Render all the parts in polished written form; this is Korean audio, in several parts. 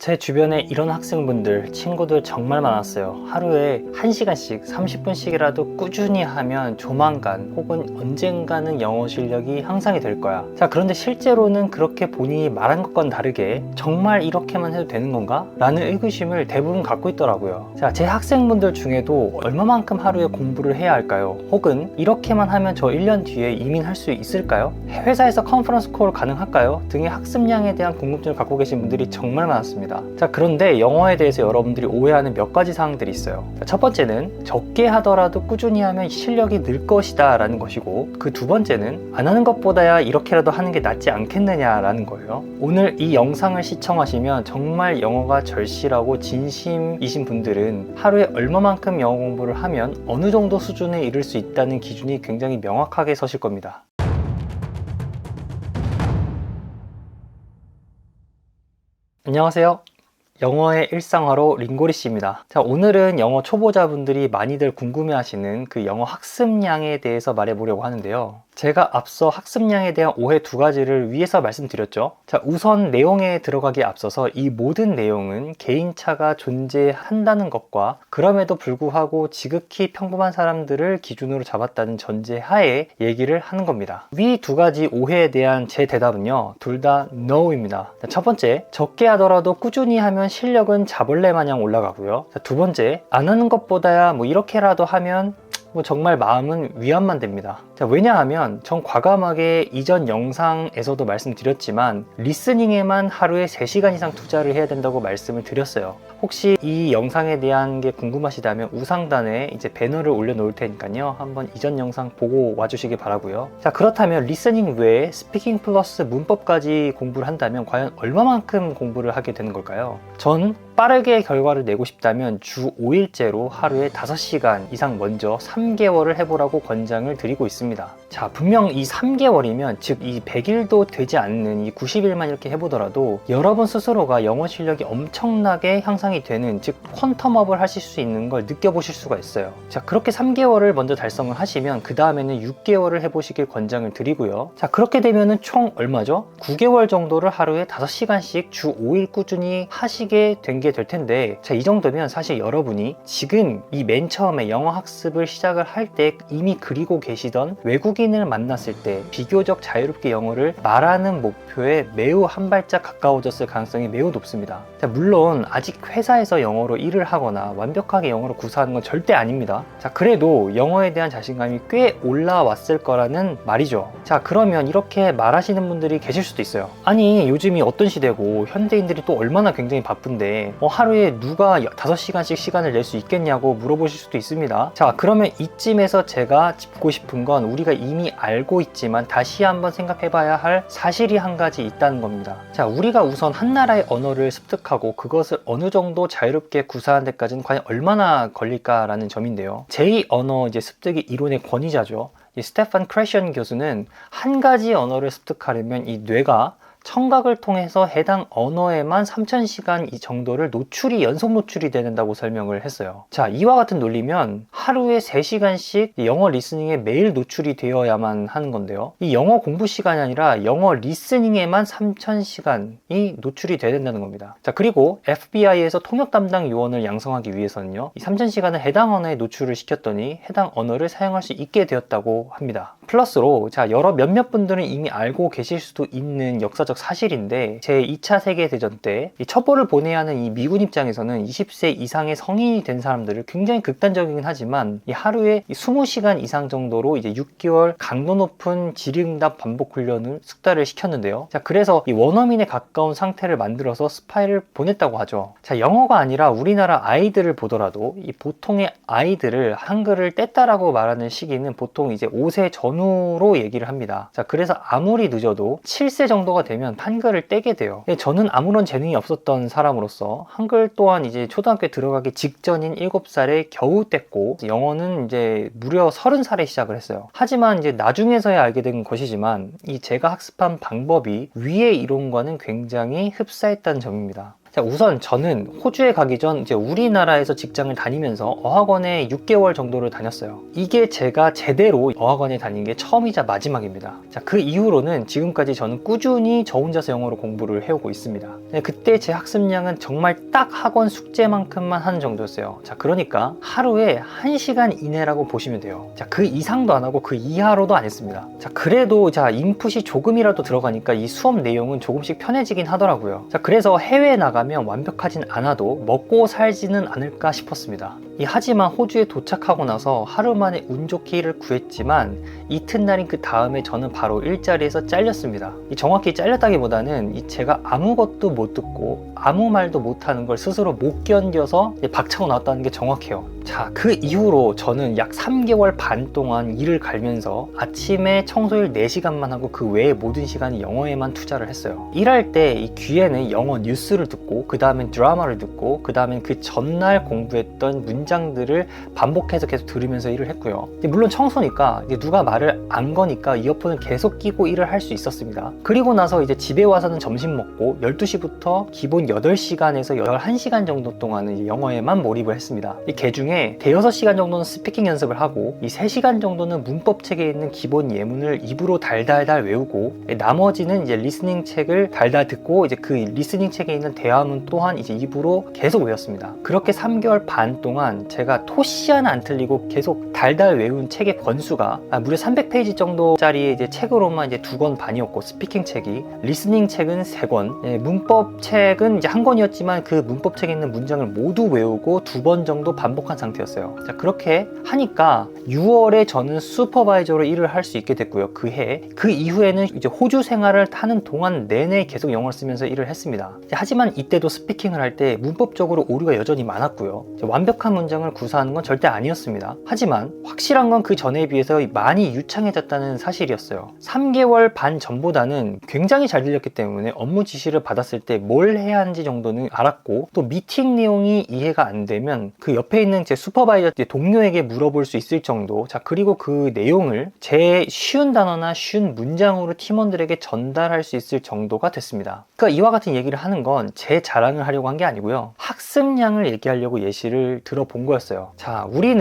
제 주변에 이런 학생분들, 친구들 정말 많았어요. 하루에 1시간씩, 30분씩이라도 꾸준히 하면 조만간 혹은 언젠가는 영어 실력이 향상이 될 거야. 자, 그런데 실제로는 그렇게 본인이 말한 것과는 다르게 정말 이렇게만 해도 되는 건가? 라는 의구심을 대부분 갖고 있더라고요. 자, 제 학생분들 중에도 얼마만큼 하루에 공부를 해야 할까요? 혹은 이렇게만 하면 저 1년 뒤에 이민할 수 있을까요? 회사에서 컨퍼런스 콜 가능할까요? 등의 학습량에 대한 궁금증을 갖고 계신 분들이 정말 많았습니다. 자, 그런데 영어에 대해서 여러분들이 오해하는 몇 가지 사항들이 있어요. 첫 번째는 적게 하더라도 꾸준히 하면 실력이 늘 것이다 라는 것이고, 그 두 번째는 안 하는 것보다야 이렇게라도 하는 게 낫지 않겠느냐 라는 거예요. 오늘 이 영상을 시청하시면 정말 영어가 절실하고 진심이신 분들은 하루에 얼마만큼 영어 공부를 하면 어느 정도 수준에 이를 수 있다는 기준이 굉장히 명확하게 서실 겁니다. 안녕하세요. 영어의 일상화로 링고리씨입니다. 자, 오늘은 영어 초보자분들이 많이들 궁금해하시는 그 영어 학습량에 대해서 말해보려고 하는데요. 제가 앞서 학습량에 대한 오해 두 가지를 위에서 말씀드렸죠. 자, 우선 내용에 들어가기에 앞서서 이 모든 내용은 개인차가 존재한다는 것과 그럼에도 불구하고 지극히 평범한 사람들을 기준으로 잡았다는 전제하에 얘기를 하는 겁니다. 위 두 가지 오해에 대한 제 대답은요, 둘 다 NO입니다. 자, 첫 번째, 적게 하더라도 꾸준히 하면 실력은 자벌레 마냥 올라가고요. 자, 두 번째, 안 하는 것보다야 뭐 이렇게라도 하면 정말 마음은 위안만 됩니다. 자, 왜냐하면 전 과감하게 이전 영상에서도 말씀드렸지만 리스닝에만 하루에 3시간 이상 투자를 해야 된다고 말씀을 드렸어요. 혹시 이 영상에 대한 게 궁금하시다면 우상단에 이제 배너를 올려놓을 테니까요, 한번 이전 영상 보고 와주시기 바라고요. 자, 그렇다면 리스닝 외에 스피킹 플러스 문법까지 공부를 한다면 과연 얼마만큼 공부를 하게 되는 걸까요? 전 빠르게 결과를 내고 싶다면 주 5일째로 하루에 5시간 이상 먼저 3개월을 해보라고 권장을 드리고 있습니다. 자, 분명 이 3개월이면 즉 이 100일도 되지 않는 이 90일만 이렇게 해보더라도 여러분 스스로가 영어 실력이 엄청나게 향상이 되는, 즉 퀀텀업을 하실 수 있는 걸 느껴보실 수가 있어요. 자, 그렇게 3개월을 먼저 달성을 하시면 그 다음에는 6개월을 해보시길 권장을 드리고요. 자, 그렇게 되면은 총 얼마죠? 9개월 정도를 하루에 5시간씩 주 5일 꾸준히 하시게 된 게 될 텐데, 자, 이 정도면 사실 여러분이 지금 이 맨 처음에 영어 학습을 시작을 할 때 이미 그리고 계시던 외국인을 만났을 때 비교적 자유롭게 영어를 말하는 목표에 매우 한 발짝 가까워졌을 가능성이 매우 높습니다. 자, 물론 아직 회사에서 영어로 일을 하거나 완벽하게 영어로 구사하는 건 절대 아닙니다. 자, 그래도 영어에 대한 자신감이 꽤 올라왔을 거라는 말이죠. 자, 그러면 이렇게 말하시는 분들이 계실 수도 있어요. 아니, 요즘이 어떤 시대고 현대인들이 또 얼마나 굉장히 바쁜데 하루에 누가 5시간씩 시간을 낼 수 있겠냐고 물어보실 수도 있습니다. 자, 그러면 이쯤에서 제가 짚고 싶은 건 우리가 이미 알고 있지만 다시 한번 생각해봐야 할 사실이 한 가지 있다는 겁니다. 자, 우리가 우선 한 나라의 언어를 습득하고 그것을 어느 정도 자유롭게 구사하는 데까지는 과연 얼마나 걸릴까라는 점인데요. 제2 언어 습득이 이론의 권위자죠. 이 스테판 크래션 교수는 한 가지 언어를 습득하려면 이 뇌가 청각을 통해서 해당 언어에만 3000시간 이 정도를 연속 노출이 된다고 설명을 했어요. 자, 이와 같은 논리면 하루에 3시간씩 영어 리스닝에 매일 노출이 되어야만 하는 건데요. 이 영어 공부 시간이 아니라 영어 리스닝에만 3000시간이 노출이 돼야 된다는 겁니다. 자, 그리고 FBI에서 통역 담당 요원을 양성하기 위해서는요, 이 3000시간을 해당 언어에 노출을 시켰더니 해당 언어를 사용할 수 있게 되었다고 합니다. 플러스로, 자, 몇몇 분들은 이미 알고 계실 수도 있는 역사적 사실인데, 제2차 세계대전 때 이 첩보를 보내야 하는 이 미군 입장에서는 20세 이상의 성인이 된 사람들을 굉장히 극단적이긴 하지만 이 하루에 20시간 이상 정도로 이제 6개월 강도 높은 질의응답 반복 훈련을 숙달을 시켰는데요. 자, 그래서 이 원어민에 가까운 상태를 만들어서 스파이를 보냈다고 하죠. 자, 영어가 아니라 우리나라 아이들을 보더라도 이 보통의 아이들을 한글을 뗐다라고 말하는 시기는 보통 이제 5세 전후로 얘기를 합니다. 자, 그래서 아무리 늦어도 7세 정도가 되면 한글을 떼게 돼요. 저는 아무런 재능이 없었던 사람으로서 한글 또한 이제 초등학교에 들어가기 직전인 7살에 겨우 뗐고, 영어는 이제 무려 30살에 시작을 했어요. 하지만 이제 나중에서야 알게 된 것이지만 이 제가 학습한 방법이 위의 이론과는 굉장히 흡사했다는 점입니다. 자, 우선 저는 호주에 가기 전 이제 우리나라에서 직장을 다니면서 어학원에 6개월 정도를 다녔어요. 이게 제가 제대로 어학원에 다닌 게 처음이자 마지막입니다. 자, 그 이후로는 지금까지 저는 꾸준히 저 혼자서 영어로 공부를 해오고 있습니다. 네, 그때 제 학습량은 정말 딱 학원 숙제만큼만 하는 정도였어요. 자, 그러니까 하루에 1시간 이내라고 보시면 돼요. 자, 그 이상도 안 하고 그 이하로도 안 했습니다. 자, 그래도 자, 인풋이 조금이라도 들어가니까 이 수업 내용은 조금씩 편해지긴 하더라고요. 자, 그래서 해외에 나가면 완벽하진 않아도 먹고 살지는 않을까 싶었습니다. 하지만 호주에 도착하고 나서 하루 만에 운 좋게 일을 구했지만 이튿날인 그 다음에 저는 바로 일자리에서 잘렸습니다. 정확히 잘렸다기보다는 제가 아무것도 못 듣고 아무 말도 못하는 걸 스스로 못 견뎌서 박차고 나왔다는 게 정확해요. 자, 그 이후로 저는 약 3개월 반 동안 일을 갈면서 아침에 청소일 4시간만 하고 그 외의 모든 시간이 영어에만 투자를 했어요. 일할 때 이 귀에는 영어 뉴스를 듣고 그 다음엔 드라마를 듣고 그 다음엔 그 전날 공부했던 문장들을 반복해서 계속 들으면서 일을 했고요. 물론 청소니까 누가 말을 안 거니까 이어폰을 계속 끼고 일을 할 수 있었습니다. 그리고 나서 이제 집에 와서는 점심 먹고 12시부터 기본 8시간에서 11시간 정도 동안은 영어에만 몰입을 했습니다. 그 중에 대여섯 시간 정도는 스피킹 연습을 하고 이 3시간 정도는 문법 책에 있는 기본 예문을 입으로 달달달 외우고 나머지는 이제 리스닝 책을 달달 듣고 이제 그 리스닝 책에 있는 대화문 또한 이제 입으로 계속 외웠습니다. 그렇게 3개월 반 동안 제가 토시 하나 안 틀리고 계속 달달 외운 책의 권수가 무려 300페이지 정도짜리 이제 책으로만 이제 2권 반이었고 스피킹 책이 리스닝 책은 3권, 문법 책은 이제 1권이었지만 그 문법 책에 있는 문장을 모두 외우고 2번 정도 반복한 상태였어요. 자, 그렇게 하니까 6월에 저는 슈퍼바이저로 일을 할 수 있게 됐고요. 그 해. 그 이후에는 이제 호주 생활을 하는 동안 내내 계속 영어를 쓰면서 일을 했습니다. 하지만 이때도 스피킹을 할 때 문법적으로 오류가 여전히 많았고요. 완벽한 문장을 구사하는 건 절대 아니었습니다. 하지만 확실한 건 그 전에 비해서 많이 유창해졌다는 사실이었어요. 3개월 반 전보다는 굉장히 잘 들렸기 때문에 업무 지시를 받았을 때 뭘 해야 하는지 정도는 알았고 또 미팅 내용이 이해가 안 되면 그 옆에 있는 제 슈퍼바이저 동료에게 물어볼 수 있을 정도. 자, 그리고 그 내용을 제 쉬운 단어나 쉬운 문장으로 팀원들에게 전달할 수 있을 정도가 됐습니다. 그러니까 이와 같은 얘기를 하는 건 제 자랑을 하려고 한 게 아니고요. 학습량을 얘기하려고 예시를 들어본 거였어요. 자, 우리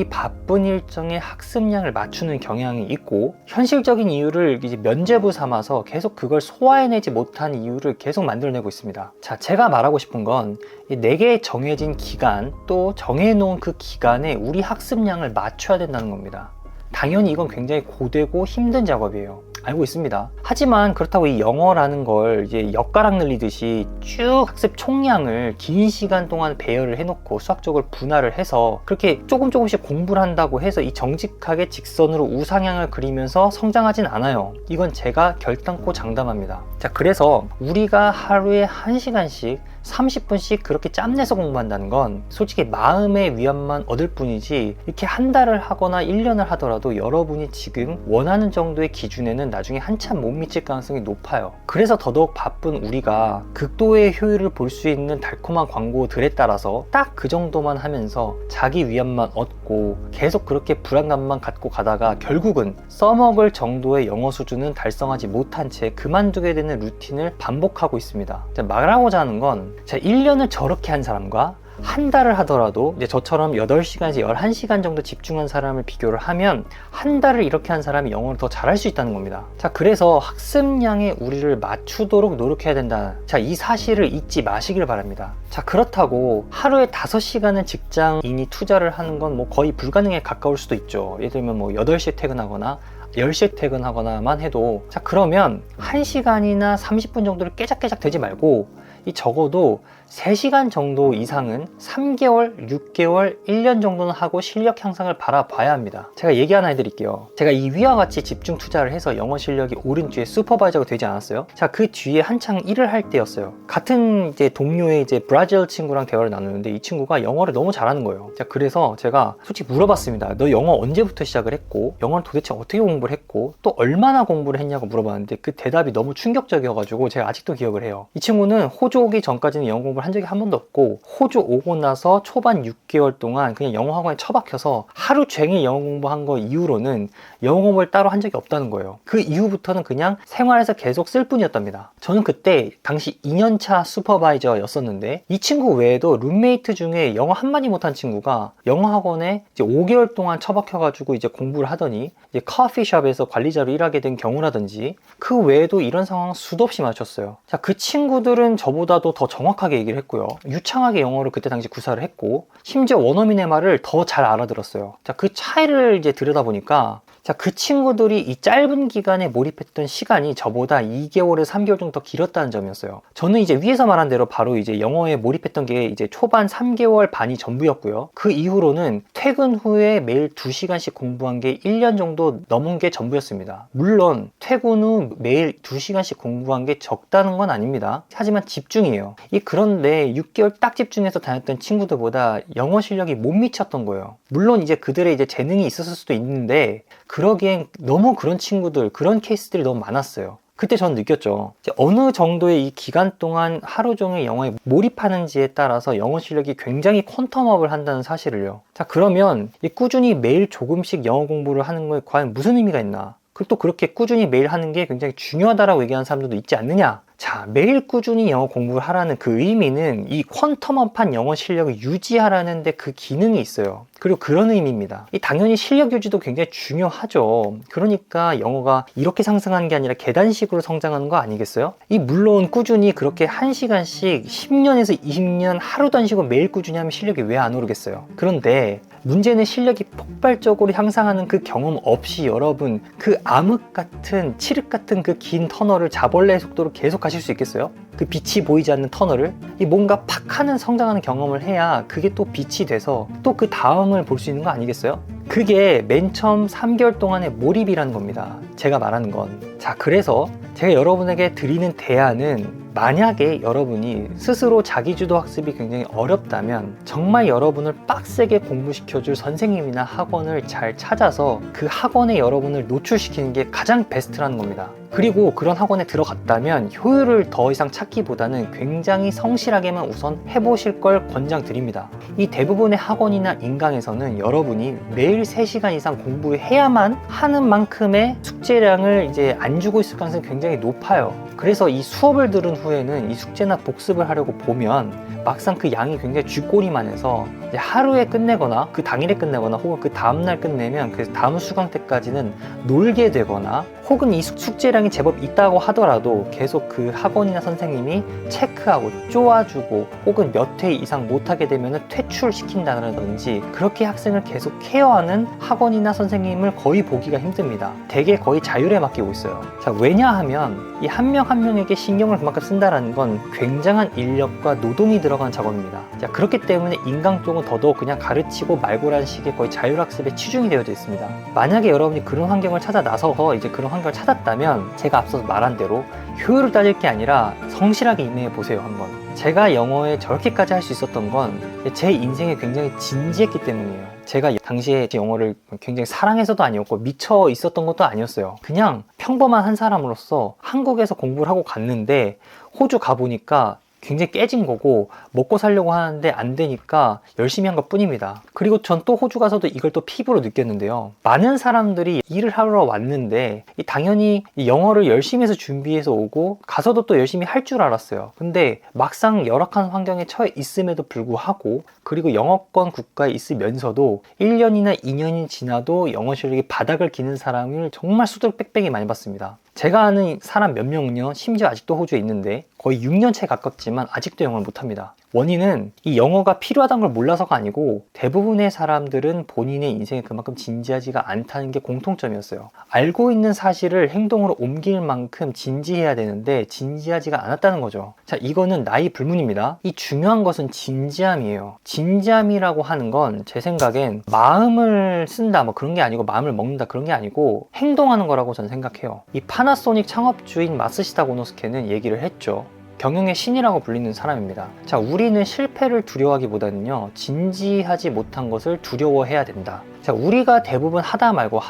바쁜 일정에 학습량을 맞추는 경향이 있고 현실적인 이유를 이제 면죄부 삼아서 계속 그걸 소화해내지 못한 이유를 계속 만들어내고 있습니다. 자, 제가 말하고 싶은 건 내게 정해진 기간 또 정해놓은 그 기간에 우리 학습량을 맞춰야 된다는 겁니다. 당연히 이건 굉장히 고되고 힘든 작업이에요. 알고 있습니다. 하지만 그렇다고 이 영어라는 걸 이제 엿가락 늘리듯이 쭉 학습 총량을 긴 시간 동안 배열을 해놓고 수학적으로 분할을 해서 그렇게 조금씩 공부를 한다고 해서 이 정직하게 직선으로 우상향을 그리면서 성장하진 않아요. 이건 제가 결단코 장담합니다. 자, 그래서 우리가 하루에 1시간씩 30분씩 그렇게 짬내서 공부한다는 건 솔직히 마음의 위안만 얻을 뿐이지 이렇게 한 달을 하거나 1년을 하더라도 여러분이 지금 원하는 정도의 기준에는 나중에 한참 못 미칠 가능성이 높아요. 그래서 더더욱 바쁜 우리가 극도의 효율을 볼 수 있는 달콤한 광고들에 따라서 딱 그 정도만 하면서 자기 위안만 얻고 계속 그렇게 불안감만 갖고 가다가 결국은 써먹을 정도의 영어 수준은 달성하지 못한 채 그만두게 되는 루틴을 반복하고 있습니다. 말하고자 하는 건 1년을 저렇게 한 사람과 한 달을 하더라도 이제 저처럼 8시간에서 11시간 정도 집중한 사람을 비교를 하면 한 달을 이렇게 한 사람이 영어를 더 잘할 수 있다는 겁니다. 자, 그래서 학습량에 우리를 맞추도록 노력해야 된다. 자, 이 사실을 잊지 마시길 바랍니다. 자, 그렇다고 하루에 5시간을 직장인이 투자를 하는 건 뭐 거의 불가능에 가까울 수도 있죠. 예를 들면 뭐 8시에 퇴근하거나 10시에 퇴근하거나만 해도 자, 그러면 1시간이나 30분 정도를 깨작깨작 되지 말고 이 적어도 3시간 정도 이상은 3개월, 6개월, 1년 정도는 하고 실력 향상을 바라봐야 합니다. 제가 얘기 하나 해드릴게요. 제가 이 위와 같이 집중 투자를 해서 영어 실력이 오른 뒤에 슈퍼바이저가 되지 않았어요? 자, 그 뒤에 한창 일을 할 때였어요. 같은 이제 동료의 이제 브라질 친구랑 대화를 나누는데 이 친구가 영어를 너무 잘하는 거예요. 자, 그래서 제가 솔직히 물어봤습니다. 너 영어 언제부터 시작을 했고 영어를 도대체 어떻게 공부를 했고 또 얼마나 공부를 했냐고 물어봤는데 그 대답이 너무 충격적이어가지고 제가 아직도 기억을 해요. 이 친구는 호주 오기 전까지는 영어 공부를 공부를 한 적이 한 번도 없고, 호주 오고 나서 초반 6개월 동안 그냥 영어 학원에 처박혀서 하루 종일 영어 공부한 거 이후로는 영어 공부를 따로 한 적이 없다는 거예요. 그 이후부터는 그냥 생활에서 계속 쓸 뿐이었답니다. 저는 그때 당시 2년차 슈퍼바이저였었는데, 이 친구 외에도 룸메이트 중에 영어 한마디 못한 친구가 영어 학원에 이제 5개월 동안 처박혀가지고 이제 공부를 하더니 이제 커피숍에서 관리자로 일하게 된 경우라든지, 그 외에도 이런 상황 수도 없이 마주쳤어요. 자, 그 친구들은 저보다도 더 정확하게 얘기를 했고요. 유창하게 영어를 그때 당시 구사를 했고, 심지어 원어민의 말을 더 잘 알아들었어요. 자, 그 차이를 이제 들여다보니까, 자, 그 친구들이 이 짧은 기간에 몰입했던 시간이 저보다 2개월에서 3개월 정도 더 길었다는 점이었어요. 저는 이제 위에서 말한 대로 바로 이제 영어에 몰입했던 게 이제 초반 3개월 반이 전부였고요. 그 이후로는 퇴근 후에 매일 2시간씩 공부한 게 1년 정도 넘은 게 전부였습니다. 물론 퇴근 후 매일 2시간씩 공부한 게 적다는 건 아닙니다. 하지만 집중이에요. 그런데 6개월 딱 집중해서 다녔던 친구들보다 영어 실력이 못 미쳤던 거예요. 물론 이제 그들의 이제 재능이 있었을 수도 있는데, 그러기엔 너무 그런 친구들, 그런 케이스들이 너무 많았어요. 그때 저는 느꼈죠. 어느 정도의 이 기간 동안 하루 종일 영어에 몰입하는지에 따라서 영어 실력이 굉장히 퀀텀업을 한다는 사실을요. 자, 그러면 이 꾸준히 매일 조금씩 영어 공부를 하는 거에 과연 무슨 의미가 있나? 그리고 또 그렇게 꾸준히 매일 하는 게 굉장히 중요하다라고 얘기하는 사람들도 있지 않느냐? 자, 매일 꾸준히 영어 공부를 하라는 그 의미는 이 퀀텀업한 영어 실력을 유지하라는 데 그 기능이 있어요. 그리고 그런 의미입니다. 당연히 실력 유지도 굉장히 중요하죠. 그러니까 영어가 이렇게 상승하는 게 아니라 계단식으로 성장하는 거 아니겠어요? 물론 꾸준히 그렇게 1시간씩 10년에서 20년 하루도 안 쉬고 매일 꾸준히 하면 실력이 왜 안 오르겠어요? 그런데 문제는 실력이 폭발적으로 향상하는 그 경험 없이 여러분 그 암흑 같은 칠흑 같은 그 긴 터널을 자벌레의 속도로 계속 가실 수 있겠어요? 그 빛이 보이지 않는 터널을 뭔가 팍 하는 성장하는 경험을 해야 그게 또 빛이 돼서 또 그 다음을 볼 수 있는 거 아니겠어요? 그게 맨 처음 3개월 동안의 몰입이라는 겁니다. 제가 말하는 건. 자, 그래서 제가 여러분에게 드리는 대안은, 만약에 여러분이 스스로 자기주도 학습이 굉장히 어렵다면 정말 여러분을 빡세게 공부시켜줄 선생님이나 학원을 잘 찾아서 그 학원에 여러분을 노출시키는 게 가장 베스트라는 겁니다. 그리고 그런 학원에 들어갔다면 효율을 더 이상 찾기보다는 굉장히 성실하게만 우선 해보실 걸 권장드립니다. 이 대부분의 학원이나 인강에서는 여러분이 매일 3시간 이상 공부해야만 하는 만큼의 숙제량을 이제 안 주고 있을 가능성이 굉장히 높아요. 그래서 이 수업을 들은 후에는 이 숙제나 복습을 하려고 보면 막상 그 양이 굉장히 쥐꼬리만 해서 이제 하루에 끝내거나 그 당일에 끝내거나 혹은 그 다음날 끝내면 그 다음 수강 때까지는 놀게 되거나, 혹은 이 숙제량이 제법 있다고 하더라도 계속 그 학원이나 선생님이 체크하고 쪼아주고 혹은 몇 회 이상 못하게 되면 퇴출시킨다든지, 그렇게 학생을 계속 케어하는 학원이나 선생님을 거의 보기가 힘듭니다. 대개 거의 자율에 맡기고 있어요. 자, 왜냐하면 이 한 명 한 명에게 신경을 그만큼 쓴다는 건 굉장한 인력과 노동이 들어간 작업입니다. 자, 그렇기 때문에 인강 쪽은 더더욱 그냥 가르치고 말고라는 식의 거의 자율학습에 치중이 되어져 있습니다. 만약에 여러분이 그런 환경을 찾아 나서서 이제 그런 환경을 찾았다면 제가 앞서서 말한 대로 효율을 따질 게 아니라 성실하게 임해 보세요. 한번. 제가 영어에 저렇게까지 할 수 있었던 건 제 인생에 굉장히 진지했기 때문이에요. 제가 당시에 영어를 굉장히 사랑해서도 아니었고 미쳐 있었던 것도 아니었어요. 그냥 평범한 한 사람으로서 한국에서 공부를 하고 갔는데 호주 가보니까 굉장히 깨진 거고, 먹고 살려고 하는데 안 되니까 열심히 한 것 뿐입니다. 그리고 전 또 호주 가서도 이걸 또 피부로 느꼈는데요. 많은 사람들이 일을 하러 왔는데 당연히 영어를 열심히 해서 준비해서 오고 가서도 또 열심히 할 줄 알았어요. 근데 막상 열악한 환경에 처해 있음에도 불구하고, 그리고 영어권 국가에 있으면서도 1년이나 2년이 지나도 영어 실력이 바닥을 기는 사람을 정말 수두룩 빽빽이 많이 봤습니다. 제가 아는 사람 몇 명은요, 심지어 아직도 호주에 있는데 거의 6년차에 가깝지만 아직도 영어를 못합니다. 원인은 이 영어가 필요하다는 걸 몰라서가 아니고, 대부분의 사람들은 본인의 인생에 그만큼 진지하지가 않다는 게 공통점이었어요. 알고 있는 사실을 행동으로 옮길 만큼 진지해야 되는데 진지하지가 않았다는 거죠. 자, 이거는 나이 불문입니다. 이 중요한 것은 진지함이에요. 진지함이라고 하는 건 제 생각엔 마음을 쓴다 뭐 그런 게 아니고, 마음을 먹는다 그런 게 아니고 행동하는 거라고 저는 생각해요. 이 파나소닉 창업주인 마쓰시다 고노스케는 얘기를 했죠. 경영의 신이라고 불리는 사람입니다. 자, 우리는 실패를 두려워하기보다는요, 진지하지 못한 것을 두려워해야 된다. 자, 우리가 대부분 하다 말고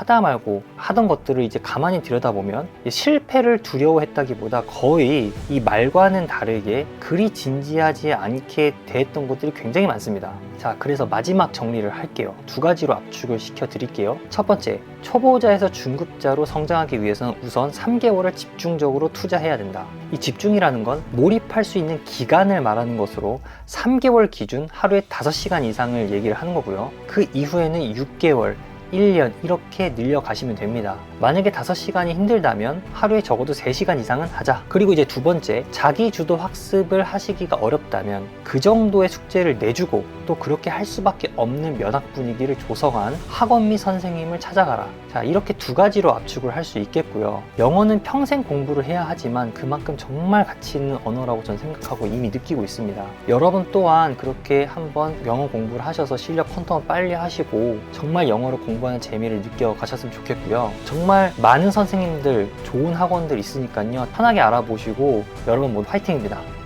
하던 것들을 이제 가만히 들여다보면 실패를 두려워했다기보다 거의 이 말과는 다르게 그리 진지하지 않게 대했던 것들이 굉장히 많습니다. 자, 그래서 마지막 정리를 할게요. 두 가지로 압축을 시켜 드릴게요. 첫 번째, 초보자에서 중급자로 성장하기 위해서는 우선 3개월을 집중적으로 투자해야 된다. 이 집중이라는 건 몰입할 수 있는 기간을 말하는 것으로 3개월 기준 하루에 5시간 이상을 얘기를 하는 거고요. 그 이후에는 6개월, 1년 이렇게 늘려가시면 됩니다. 만약에 5시간이 힘들다면 하루에 적어도 3시간 이상은 하자. 그리고 이제 두 번째, 자기 주도 학습을 하시기가 어렵다면 그 정도의 숙제를 내주고 또 그렇게 할 수밖에 없는 면학 분위기를 조성한 학원 및 선생님을 찾아가라. 자, 이렇게 두 가지로 압축을 할 수 있겠고요. 영어는 평생 공부를 해야 하지만 그만큼 정말 가치 있는 언어라고 저는 생각하고 이미 느끼고 있습니다. 여러분 또한 그렇게 한번 영어 공부를 하셔서 실력 컨텀을 빨리 하시고 정말 영어를 공부하는 재미를 느껴가셨으면 좋겠고요. 정말 많은 선생님들, 좋은 학원들 있으니까요. 편하게 알아보시고 여러분 모두 화이팅입니다.